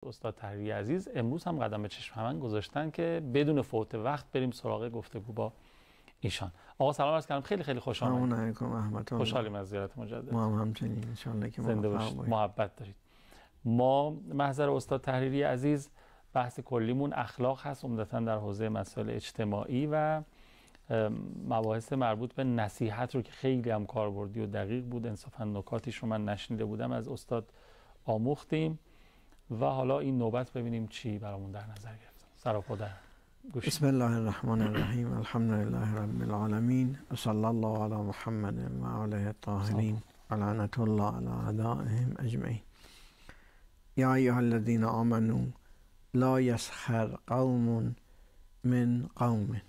استاد تحریری عزیز امروز هم قدم به چشم من گذاشتن که بدون فوت وقت بریم سراغ گفتگو با ایشان. آقا سلام عرض کردم، خیلی خیلی خوش آمدید. سلام علیکم رحمت الله. خوشحالیم از زیارت مجدد. ما هم همچنین ان شاء الله که زنده باشید، محبت دارید. ما محضر استاد تحریری عزیز بحث کلیمون اخلاق هست، عمدتاً در حوزه مسائل اجتماعی و مباحث مربوط به نصیحت رو که خیلی هم کاربردی و دقیق بود. انصافاً نکاتیش رو من نشنیده بودم، از استاد آموختیم و حالا این نوبت ببینیم چی برامون در نظر گرفتن. سراپا در گوش. بسم الله الرحمن الرحیم. الحمد لله رب العالمین و صلی الله علی محمد و آله الطاهرین و لعنت الله علی اعدائهم اجمعین. یا ایها الذین آمنوا لا یسخر قوم من قوم.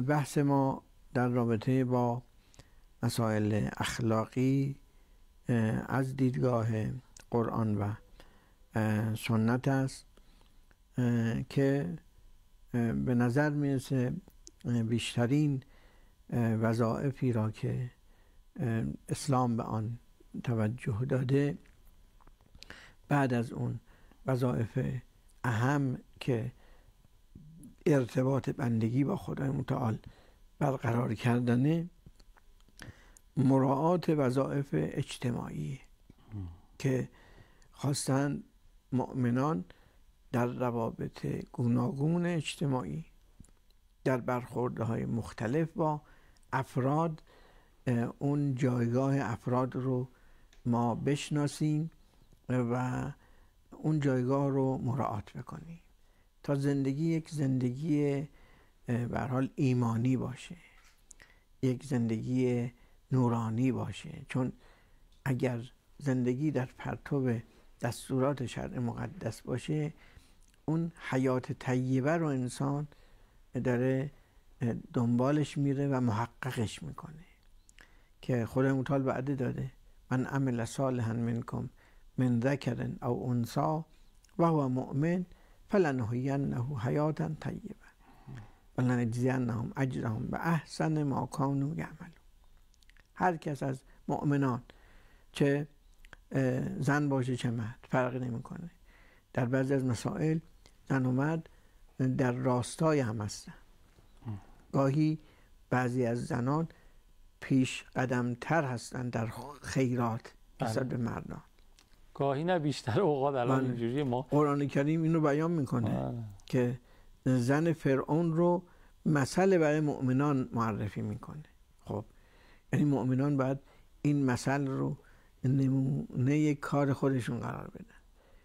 بحث ما در رابطه با مسائل اخلاقی از دیدگاه قرآن و سنت است که به نظر میرسه بیشترین وظایفی را که اسلام به آن توجه داده، بعد از اون وظایف اهم که ارتباط بندگی با خدای متعال برقرار کردنه، مراعات وظایف اجتماعی که خواستن مؤمنان در روابط گوناگون اجتماعی، در برخوردهای مختلف با افراد، اون جایگاه افراد رو ما بشناسیم و اون جایگاه رو مراعات بکنیم تا زندگی یک زندگی به هر حال ایمانی باشه، یک زندگی نورانی باشه. چون اگر زندگی در پرتو دستورات شرع مقدس باشه، اون حیات طیبه رو انسان داره دنبالش میره و محققش میکنه که خدای متعال وعده داده من عمل صالحا منکم من ذکر او انثی و هو مؤمن فلنحیینه حیاتا طیبه ولنجزینهم اجرهم باحسن ما کانوا یعملون. هر کس از مؤمنان، چه زن باشه چه مرد، فرقی نمیکنه، در بعضی از مسائل زن و مرد در راستای هم هستن. گاهی بعضی از زنان پیش قدم تر هستن در خیرات نسبت به مردان، گاهی نه بیشتر اوقات. الان اینجوریه. ما قرآن کریم اینو بیان میکنه که زن فرعون رو مثل برای مؤمنان معرفی میکنه. خب یعنی مؤمنان باید این مثل رو نمونه کار خودشون قرار بدن.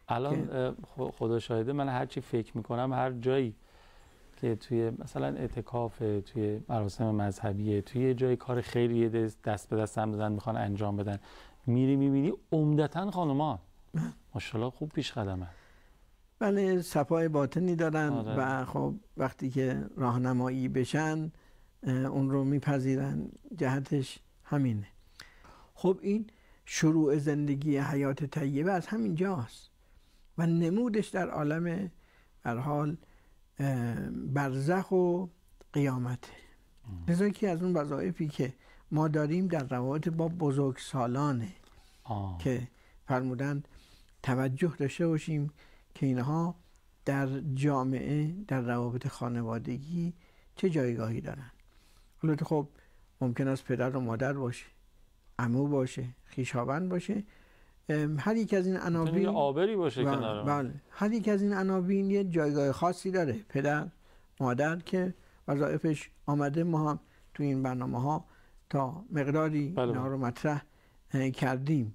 الان خدا شاهده، من هرچی فکر میکنم هر جایی که توی مثلا اعتکاف، توی مراسم مذهبیه، توی جای کار خیریه دست به دست هم دادن میخوان انجام بدن، میری میبینی عمدتاً خانومان ماشاءالله خوب پیش قدمه. بله، صفای باطنی دارن و خب وقتی که راهنمایی بشن اون رو میپذیرن. جهتش همینه. خب این شروع زندگی حیات طیبه از همین جاست و نمودش در عالم هر حال برزخ و قیامته. لذا که از اون وظایفی که ما داریم در روابط با بزرگسالانه که فرمودن توجه داشته باشیم که اینها در جامعه، در روابط خانوادگی چه جایگاهی دارن. البته خب ممکن است پدر و مادر باشه، عمو باشه، خویشاوند باشه، هر یک از این عناوین آبری باشه کنار. بله، هر یک از این عناوین یه جایگاه خاصی داره. پدر، مادر که وظایفش آمده، ما هم تو این برنامه ها تا مقداری اینا رو مطرح کردیم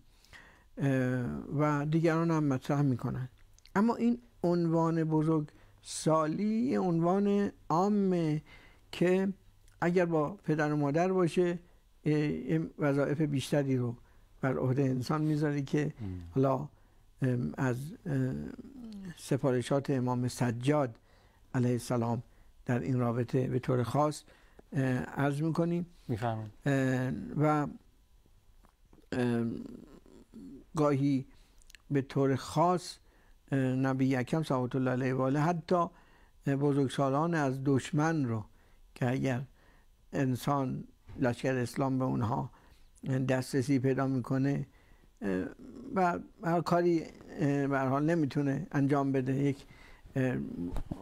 و دیگران هم مطرح میکنن. اما این عنوان بزرگ سالی عنوان عامه که اگر با پدر و مادر باشه وظایف بیشتری رو بر عهده انسان میذاره که حالا از سفارشات امام سجاد علیه السلام در این رابطه به طور خاص عرض میکنیم. میفهمم. و گاهی به طور خاص نبی اکرم صلوات الله علیه و آله حتی بزرگسالان از دشمن رو که اگر انسان لشکر اسلام به اونها دسترسی پیدا میکنه و کاری به هر حال نمیتونه انجام بده، یک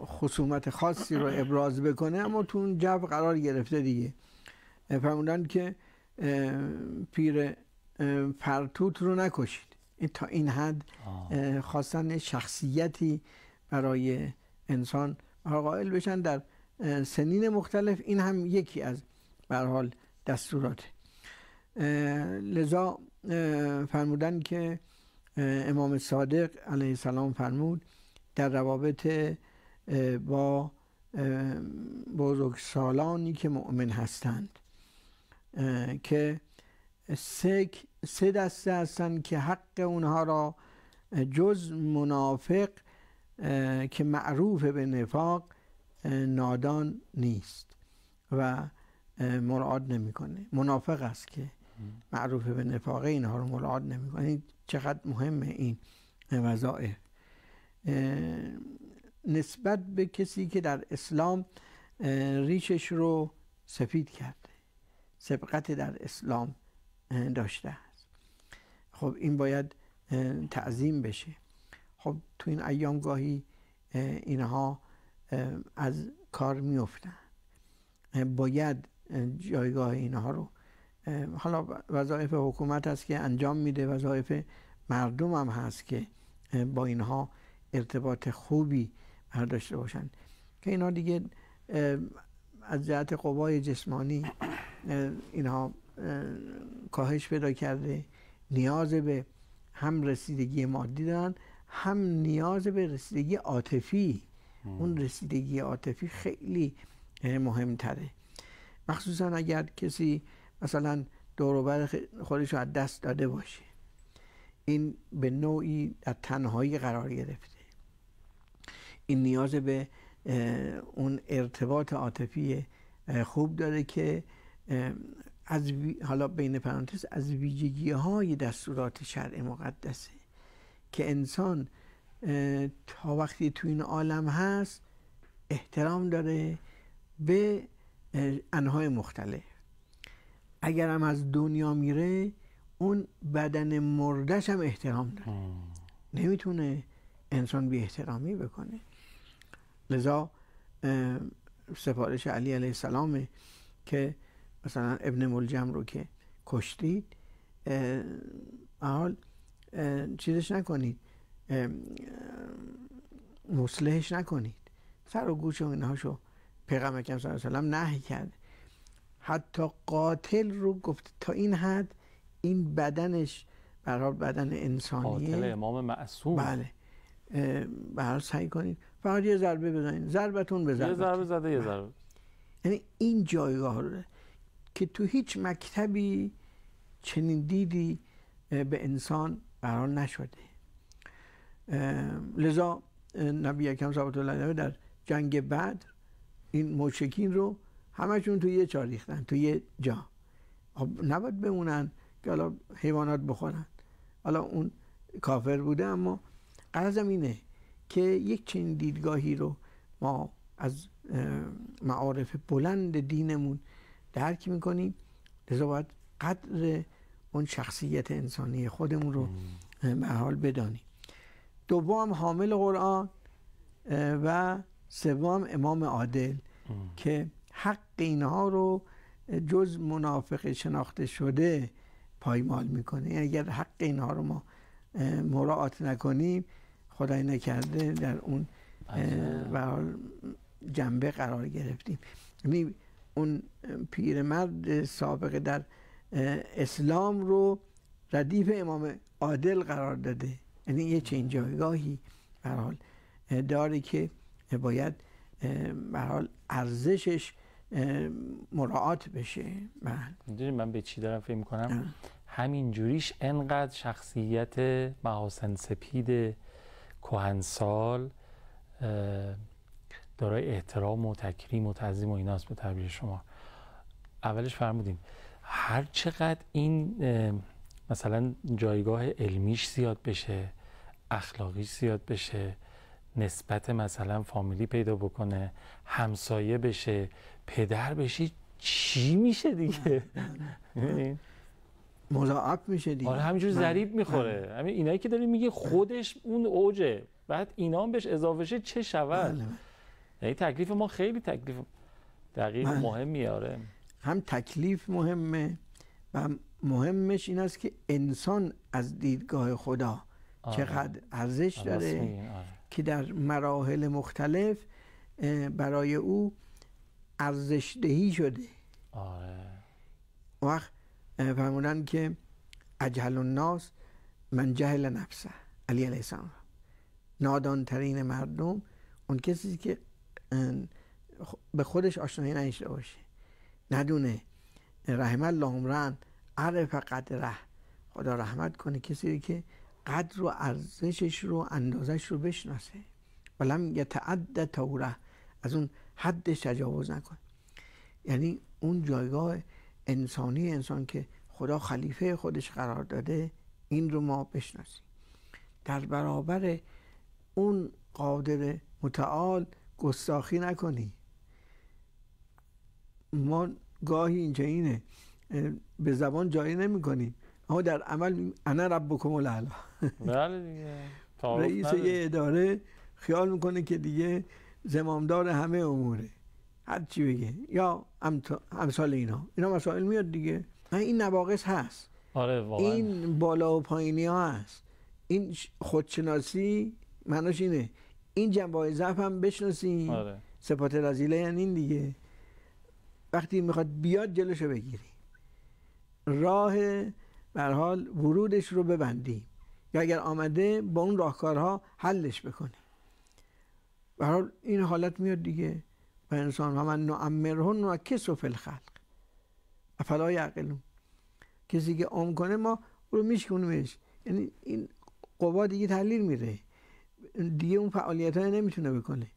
خصومت خاصی رو ابراز بکنه، اما تو اون جو قرار گرفته دیگه. فرمودن که پیر فرتوت رو نکشید. تا این حد خواستن شخصیتی برای انسان قائل بشن در سنین مختلف. این هم یکی از به هر حال دستورات. لذا فرمودن که امام صادق علیه السلام فرمود در روابط با بزرگسالانی که مؤمن هستند که سه دسته هستند که حق اونها را جز منافق که معروف به نفاق نادان نیست و مراعات نمیکنه. منافق است که معروف به نفاقه اینها رو مراعات نمیکنه. چقدر مهمه این وظایف نسبت به کسی که در اسلام ریشش رو سفید کرده، سبقت در اسلام داشته است. خب این باید تعظیم بشه. خب تو این ایام گاهی اینها از کار میافتن، باید جایگاه اینها رو، حالا وظایف حکومت هست که انجام میده، وظایف مردم هم هست که با اینها ارتباط خوبی داشته باشن، که اینها دیگه از جهت قوای جسمانی اینها کاهش پیدا کرده، نیاز به هم رسیدگی مادی دارن، هم نیاز به رسیدگی عاطفی. اون رسیدگی عاطفی خیلی مهمتره، مخصوصا اگر کسی مثلا دور و بر خودش رو از دست داده باشه، این به نوعی در تنهایی قرار گرفته، این نیاز به اون ارتباط عاطفی خوب داره که از حالا بین پرانتز از ویژگی‌های دستورات شرع مقدسه که انسان تا وقتی تو این عالم هست احترام داره به انواع مختلف. اگر هم از دنیا میره اون بدن مردش هم احترام داره، نمیتونه انسان بی احترامی بکنه. لذا سفارش علی علیه السلام که مثلا ابن ملجم رو که کشتید، حال چیزش نکنید، مصلحش نکنید، سر و گوش و اینهاشو پیغمبر اکرم صلی الله علیه و سلم نهی کرد. حتی قاتل رو گفت تا این حد این بدنش برای بدن انسانیه، قاتل امام معصوم، بله، به هر سعی کنید فقط یه ضربه بزنید، ضربتون به یه ضربه زده، یه ضربه. یعنی این جایگاه رو که تو هیچ مکتبی چنین دیدی به انسان قرار نشده. لذا نبی اکرم صلی الله علیه و در جنگ بدر این مشرکین رو همشون تو یه جا ریختن، تو یه جا. نباید بمونن که حالا حیوانات بخورن، حالا اون کافر بوده، اما غرضم اینه که یک چنین دیدگاهی رو ما از معارف بلند دینمون درک میکنیم. لذا باید قدر اون شخصیت انسانی خودمون رو به حال بدانیم. دوم حامل قرآن و سوم امام عادل که حق اینها رو جز منافق شناخته شده پایمال میکنه. یعنی اگر حق اینها رو ما مراعات نکنیم، خدای نکرده در اون جنبه قرار گرفتیم. یعنی اون پیرمرد سابق در اسلام رو ردیف امام عادل قرار داده. یعنی یه چنین جایگاهی به هر حال داره که باید به هر حال ارزشش مراعات بشه. میدونی من به چی دارم فکر میکنم؟ همین جوریش انقدر شخصیت محاسن سپید کهنسال دارای احترام و تکریم و تعظیم و ایناست به تعبیر شما. اولش فرمودین هر چقدر این مثلا جایگاه علمیش زیاد بشه، اخلاقیش زیاد بشه، نسبت مثلا فامیلی پیدا بکنه، همسایه بشه، پدر بشی، چی میشه دیگه؟ مضاعف میشه دیگه. آره همینجور ضریب میخوره. همین اینایی که داری میگی خودش اون اوجه، بعد اینا هم بهش اضافه شه چه شود. یعنی تکلیف ما خیلی تکلیف دقیق و مهمیه. آره هم تکلیف مهمه و مهمش این است که انسان از دیدگاه خدا چقدر ارزش داره که در مراحل مختلف برای او ارزش دهی شده. وقت فرمودن که اجهل الناس من جهل نفسه، علی علیه السلام، نادان ترین مردم اون کسی که به خودش آشنایی نداشته باشه، ندونه. رحم الله امرأ عرف قدره، خدا رحمت کنه کسی که قدر و ارزشش رو اندازش رو بشناسه، ولم یتعد طوره، از اون حدش تجاوز نکنه. یعنی اون جایگاه انسانی انسان که خدا خلیفه خودش قرار داده، این رو ما بشناسیم. در برابر اون قادر متعال گستاخی نکنی. ما گاهی اینجا اینه به زبان جاری نمی کنیم اما در عمل انا ربکم الاعلی. بله دیگه. رئیس یه اداره خیال میکنه که دیگه زمامدار همه اموره، هر چی بگه، یا امثال اینا مسائل میاد دیگه. این نواقص هست. آره واقعا. این بالا و پایینی ها هست. این خودشناسی معناش اینه این جنبه‌های ضعف هم بشناسی. آره. صفات رذیله یعنی این دیگه. وقتی میخواد بیاد جلوشو بگیری، راه به هر حال ورودش رو ببندی، یا اگر آمده با اون راهکارها حلش بکنی. به هر حال این حالت میاد دیگه. و انسان و من نعمرهن و کسو فی الخلق افلا یعقلون، کسی که عمر کنه ما رو میشکنیمش، یعنی این قوا دیگه تحلیل میره دیگه، اون فعالیت های نمیتونه بکنه.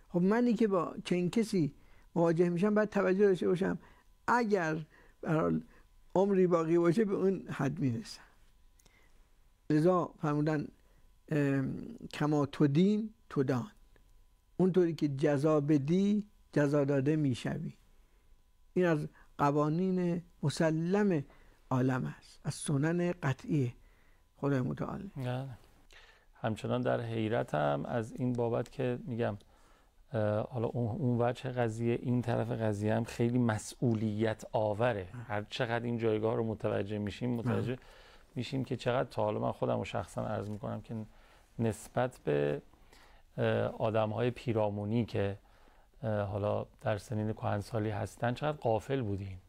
خب منی که با چنین کسی مواجه میشم باید توجه داشته باشم اگر به هر حال عمری باقی باشه به اون حد میرسم. لذا فرمودن کما تدین تدان، اونطوری که جزا بدی جزا داده میشوی. این از قوانین مسلم عالم است، از سنن قطعی خدای متعال. همچنان در حیرتم از این بابت که میگم حالا اون وجه قضیه، این طرف قضیه هم خیلی مسئولیت آوره. هر چقدر این جایگاه رو متوجه میشیم که چقدر، تا حالا من خودم رو شخصا عرض میکنم که نسبت به آدم‌های پیرامونی که حالا در سنین کهنسالی هستن چقدر غافل بودیم.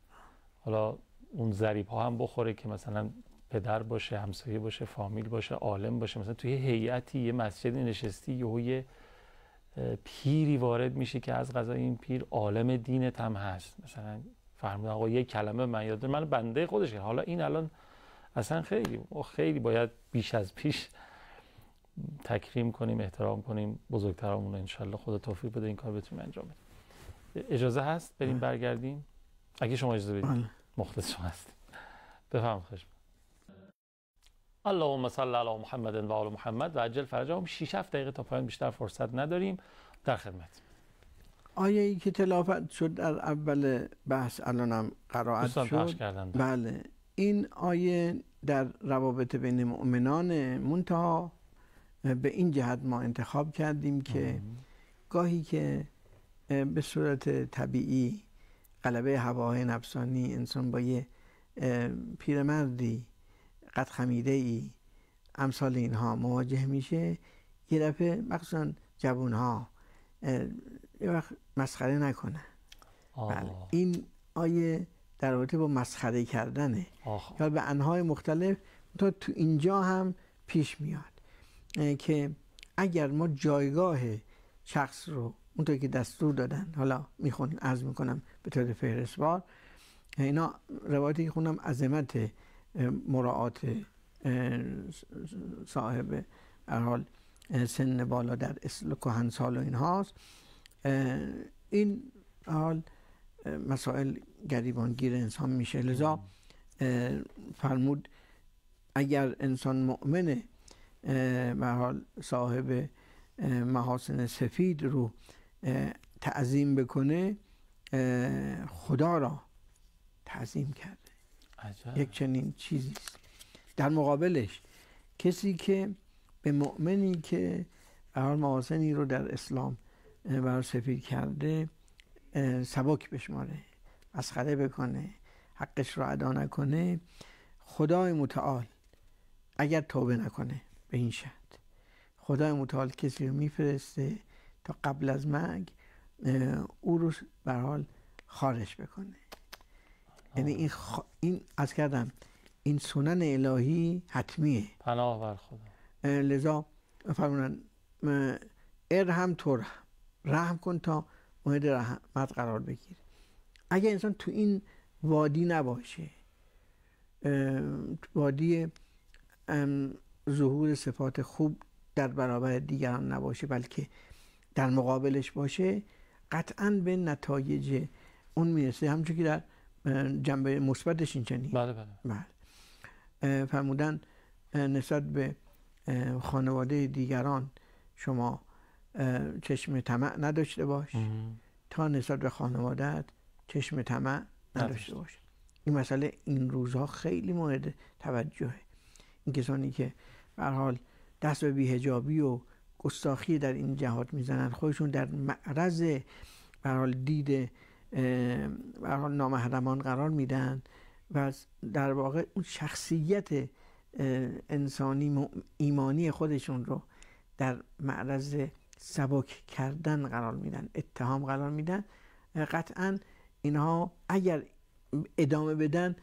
حالا اون ضریب ها هم بخوره که مثلا پدر باشه، همسایه باشه، فامیل باشه، عالم باشه، مثلا توی هیئتی یه مسجدی نشستی یه پیری وارد میشه که از قضای این پیر عالم دینت هم هست، مثلا فرمودن آقا یک کلمه من یاد من بنده خودش. حالا این الان اصلا خیلی باید بیش از پیش تکریم کنیم، احترام کنیم بزرگترامون رو. انشالله خدا توفیق بده این کار بتونیم انجام بدیم. اجازه هست بریم برگردیم؟ اگه شما اجازه بدید. مخلص شما هستیم. بفرمایید. خوش اللهم صل علی محمد و آل محمد و عجل فرجهم. 6-7 دقیقه تا پایان، بیشتر فرصت نداریم. در خدمت. آیه ای که تلاوت شد در اول بحث الانم قرائت شد. بله، این آیه در روابط بین مؤمنان، منتها به این جهت ما انتخاب کردیم که گاهی که به صورت طبیعی غلبه هواهای نفسانی انسان با یه پیرمردی قد خمیده ای امثال اینها مواجه میشه، یه دفعه مخصوصا جوانها یه وقت مسخره نکنه. بله، این آیه در رابطه با مسخره کردنه یا به انواع مختلف تا تو اینجا هم پیش میاد که اگر ما جایگاه شخص رو اونطور که دستور دادن، حالا میخونیم عرض میکنم به طور فهرستوار، اینا روایتی که خوندم عظمت مراعات صاحب به هر حال سن بالا در اصل کهنسال و اینهاست. این حال مسائل گریبانگیر انسان میشه. لذا فرمود اگر انسان مؤمنه به هر حال صاحب محاسن سفید رو تعظیم بکنه، خدا را تعظیم کرده. عجب. یک چنین چیزی است. در مقابلش کسی که به مؤمنی که هر محاسنی رو در اسلام بر سفید کرده سبک بشماره، مسخره بکنه، حقش رو ادا نکنه، خدای متعال اگر توبه نکنه به این شرط، خدای متعال کسی رو میفرسته تا قبل از مرگ او رو به حال خارج بکنه. یعنی این از کردم این سنن الهی حتمیه. پناه بر خدا. لذا فرمودن ارحم تو رحم کن تا مورد رحمت قرار بگیر. اگر انسان تو این وادی نباشه، وادی ظهور صفات خوب در برابر دیگران نباشه، بلکه در مقابلش باشه، قطعاً به نتایج اون میرسه. همچون که در جنبه مثبتش این چنین. بله. فرمودن نسبت به خانواده دیگران شما چشم طمع نداشته باش تا نسبت به خانواده‌ات چشم طمع نداشته باش. این مسئله این روزها خیلی مورد توجهه. این کسانی که به هر حال دست به بی‌حجابی و گستاخی در این جهات میزنن، خودشون در معرض به هر حال دید به هر حال نامحرمان قرار میدن و در واقع اون شخصیت انسانی ایمانی خودشون رو در معرض سبک کردن قرار میدن، اتهام قرار میدن. قطعاً اینها اگر ادامه بدن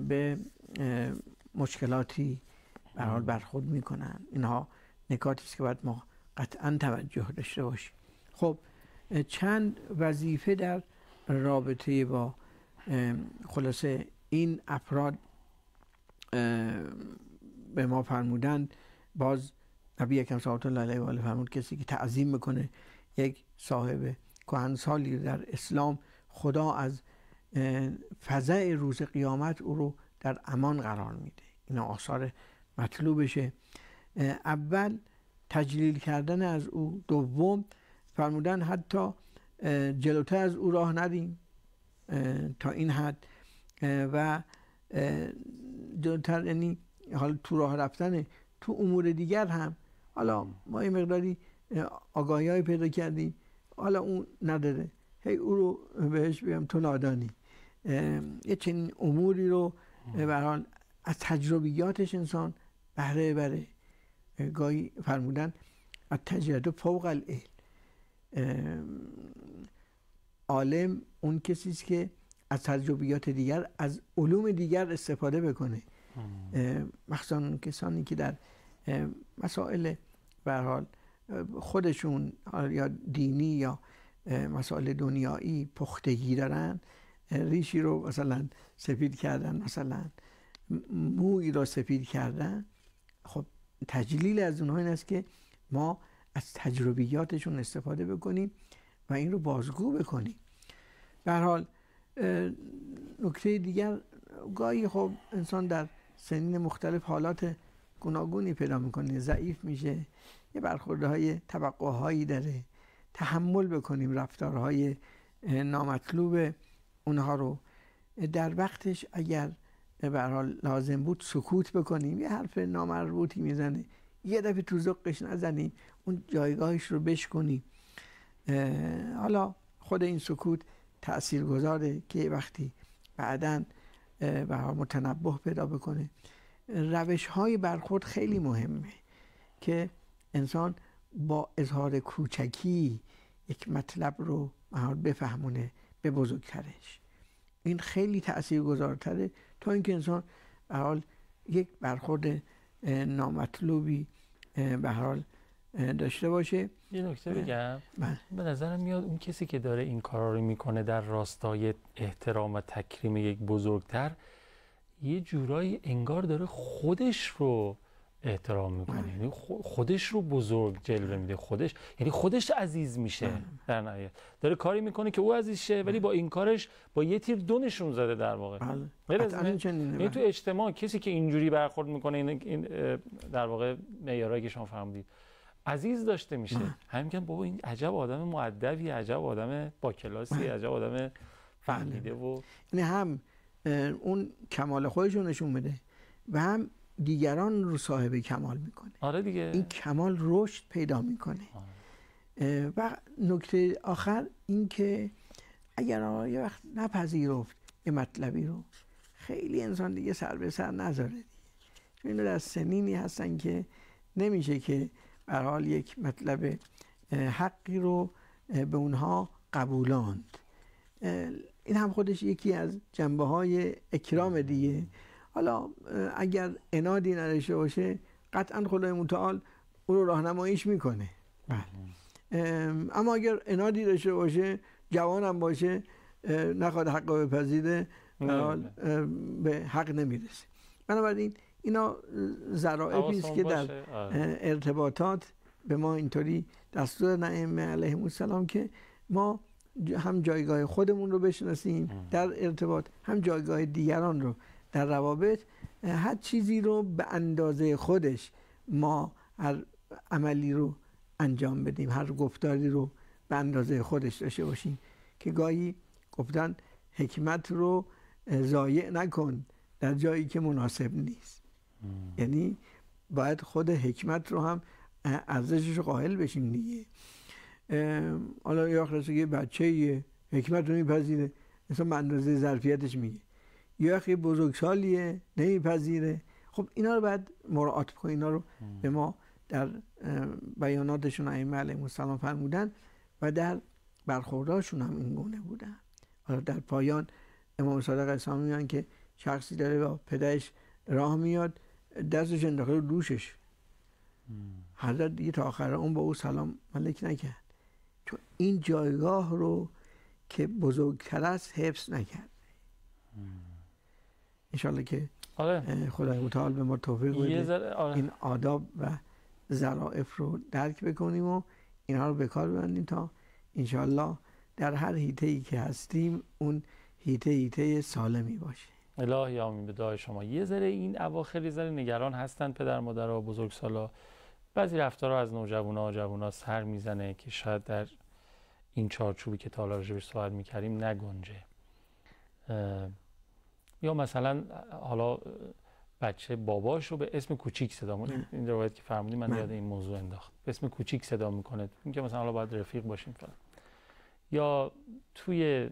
به مشکلاتی به هر حال برخورد میکنن. اینها نکاتی است که باید ما قطعاً توجه داشته باشیم. خب چند وظیفه در رابطه با خلاصه این افراد به ما فرمودند. باز نبی اکرم صلی الله علیه و آله فرمود کسی که تعظیم میکنه یک صاحب کهنسالی در اسلام، خدا از فزع روز قیامت او رو در امان قرار میده. این آثار مطلوبشه. اول تجلیل کردن از او، دوم فرمودن حتی جلوتر از او راه ندیم تا این حد، و جلوتر یعنی حالا تو راه رفتن تو امور دیگر هم. حالا ما یه مقداری آگاهی های پیدا کردیم، حالا اون نداره، هی او رو بهش بگم تو نادانی. یه چنین اموری رو به هر حال از تجربیاتش انسان بهره بره. گاهی فرمودن از تجربه فوق العلم. عالم اون کسی است که از تجربیات دیگر، از علوم دیگر استفاده بکنه. مخصوصا کسانی که در مسائل به هر حال خودشون یا دینی یا مسائل دنیایی پختگی دارن، ریشی رو مثلا سفید کردن، مثلا مویی رو سفید کردن. خب تجلیل از اونها این است که ما از تجربیاتشون استفاده بکنیم و این رو بازگو بکنیم. به هر حال نکته دیگر، گاهی خب انسان در سنین مختلف حالات گوناگونی پیدا میکنه، ضعیف میشه، یه برخوردهای توقعهایی داره، تحمل بکنیم رفتارهای نامطلوب اونها رو. در وقتش اگر به هر حال لازم بود سکوت بکنیم، یه حرف نامربوطی میزنه، یه دفعه تو زقش نزنیم، اون جایگاهش رو بشکنیم. حالا خود این سکوت تأثیر گذاره که وقتی بعداً به هر حال متنبه پیدا بکنه. روش های برخورد خیلی مهمه که انسان با اظهار کوچکی یک مطلب رو بفهمونه به بزرگترش. این خیلی تاثیرگذارتره تا اینکه انسان به هر حال یک برخورد نامطلوبی به هر حال داشته باشه. یه نکته بگم، به نظرم میاد اون کسی که داره این کارا رو میکنه در راستای احترام و تکریم یک بزرگتر، یه جورایی انگار داره خودش رو احترام میکنه، یعنی خودش رو بزرگ جلوه میده، خودش عزیز میشه. در نهایت داره کاری میکنه که او عزیز شه، ولی با این کارش با یه تیر دو نشون زده در واقع. یعنی تو اجتماع کسی که اینجوری برخورد میکنه، این در واقع معیارایی که شما فرمودید عزیز داشته میشه. همین میگن بابا این عجب آدم مؤدبی، عجب آدم با کلاسی، عجب آدم فهمیده. و این هم اون کمال خودش رو نشون بده و هم دیگران رو صاحب کمال میکنه. آره دیگه. این کمال رشد پیدا میکنه. و نکته آخر این که اگر یه وقت نپذیرفت یه مطلبی رو، خیلی انسان دیگه سر به سر نذاره دیگه، چون اینا در سنینی هستن که نمیشه که به هر حال یک مطلب حقی رو به اونها قبولاند. این هم خودش یکی از جنبه های اکرام دیگه. حالا اگر عنادی نداشته باشه قطعا خدای متعال او رو راهنماییش میکنه. اما اگر عنادی داشته باشه، جوانم باشه، نخواد حق رو بپذیره، به حق نمیرسه. بنابراین اینا ذرائفی است که در ارتباطات به ما اینطوری دستور دادن ائمه علیهم السلام که ما هم جایگاه خودمون رو بشناسیم در ارتباط، هم جایگاه دیگران رو در روابط. هر چیزی رو به اندازه خودش ما هر عملی رو انجام بدیم، هر گفتاری رو به اندازه خودش داشته باشیم، که گاهی گفتن حکمت رو ضایع نکن در جایی که مناسب نیست. یعنی باید خود حکمت رو هم ارزشش رو قائل بشیم دیگه. حالا یا خلاصه یه بچه حکمت رو میپذیره، مثلا به اندازه ظرفیتش میگه، یا یه بزرگسالیه نمیپذیره. خب اینا رو باید مراعات کنیم. اینا رو به ما در بیاناتشون ائمه علیهم السلام فرمودن و در برخورداشون هم این گونه بودن. حالا در پایان امام صادق اسلامی میگن که شخصی داره با پدرش راه میاد، دستش انداخته رو دوشش، حضرت دیگه تا آخر اون با او سلام ملک نکرد، چون این جایگاه رو که بزرگتر است حفظ نکرد. انشالله که خدای متعال به ما توفیق بده این آداب و ظرافت رو درک بکنیم و اینها رو به کار ببندیم تا انشالله در هر حیطه‌ای که هستیم اون حیطه سالمی باشه. الهی آمین به دعای شما. یه ذره این اواخر یه ذره نگران هستن پدر مادرها و بزرگسالا، بعضی رفتارها از نوجوانا و جوونا سر میزنه که شاید در این چارچوبی که تا حالا راجعش صحبت می‌کردیم نگنجه. یا مثلا حالا بچه باباش رو به اسم کوچیک صدا می‌کنه. این روایت که فرمودین من یاد این موضوع انداخت. به اسم کوچیک صدا می‌کنه، میگه مثلا حالا باید رفیق باشیم فلان. یا توی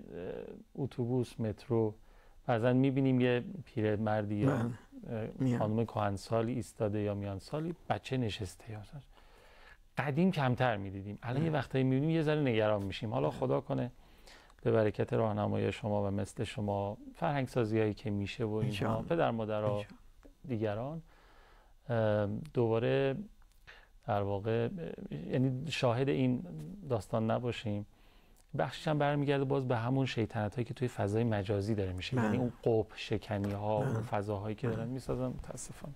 اتوبوس، مترو بعضن می‌بینیم یه پیرمردی یا خانم کهنسالی ایستاده یا میانسالی بچه نشسته. یا قدیم کمتر می‌دیدیم، الان یه وقتایی می‌بینیم یه ذره نگران میشیم. حالا خدا کنه به برکت راهنمایی شما و مثل شما فرهنگ سازی‌هایی که میشه و اینها پدر مادرها دیگران دوباره در واقع یعنی شاهد این داستان نباشیم. بخشش هم برمیگرده باز به همون شیطنتایی که توی فضای مجازی داره میشه، یعنی اون قطب شکنی‌ها و فضاهایی که دارن میسازن متاسفانه.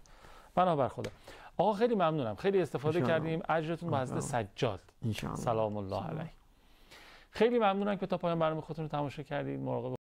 بنابر خدا. آقا خیلی ممنونم، خیلی استفاده کردیم. اجرتون به حضرت سجاد سلام الله علیه. خیلی ممنونم که تا پایان برنامه خودتون رو تماشا کردید. مراقب